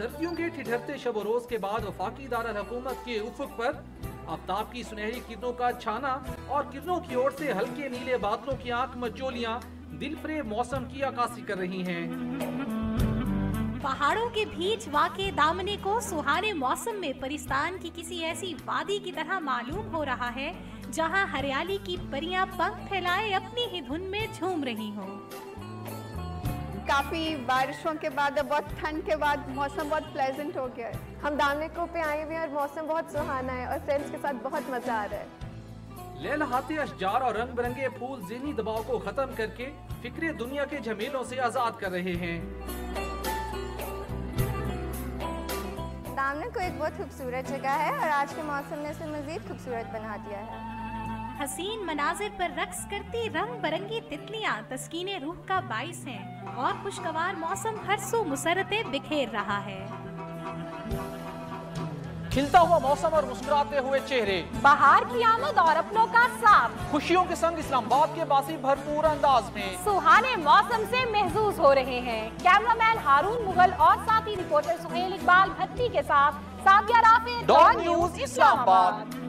सर्दियों के ठिठुरते शब रोज के बाद वफाकी दारुल हुकूमत के उफुक पर आफ्ताब की सुनहरी किरणों का छाना और किरणों की ओर से हल्के नीले बादलों की आंख मचोलियां दिलफरेब मौसम की अक्कासी कर रही हैं। पहाड़ों के बीच वाक़े दामने को सुहाने मौसम में परिस्तान की किसी ऐसी वादी की तरह मालूम हो रहा है जहां हरियाली की परियां पंख फैलाए अपनी ही धुन में झूम रही हों। काफ़ी बारिशों के बाद, बहुत ठंड के बाद मौसम बहुत प्लेजेंट हो गया है। हम दामनिको पे आए हुए हैं और मौसम बहुत सुहाना है और फ्रेंड्स के साथ बहुत मजा आ रहा है। लहलहाते अशजार और रंग बिरंगे फूल ज़हनी दबाव को खत्म करके फिक्रे दुनिया के झमेलों से आजाद कर रहे हैं। दामनिको एक बहुत खूबसूरत जगह है और आज के मौसम ने इसे मजीद खूबसूरत बना दिया है। हसीन मनाजिर पर रक्स करती रंग बिरंगी तितलियां तस्कीने रूह का बाइस हैं और खुशगवार मौसम हर सू मुसरतें बिखेर रहा है। खिलता हुआ मौसम और मुस्कुराते हुए चेहरे, बाहर की आमद और अपनों का साथ, खुशियों के संग इस्लामाबाद के बासी भरपूर अंदाज में सुहाने मौसम से महसूस हो रहे हैं। कैमरामैन हारून मुगल और साथी रिपोर्टर सुहेल इकबाल भट्टी के साथ सादिया राफी, डॉन न्यूज़ इस्लामाबाद।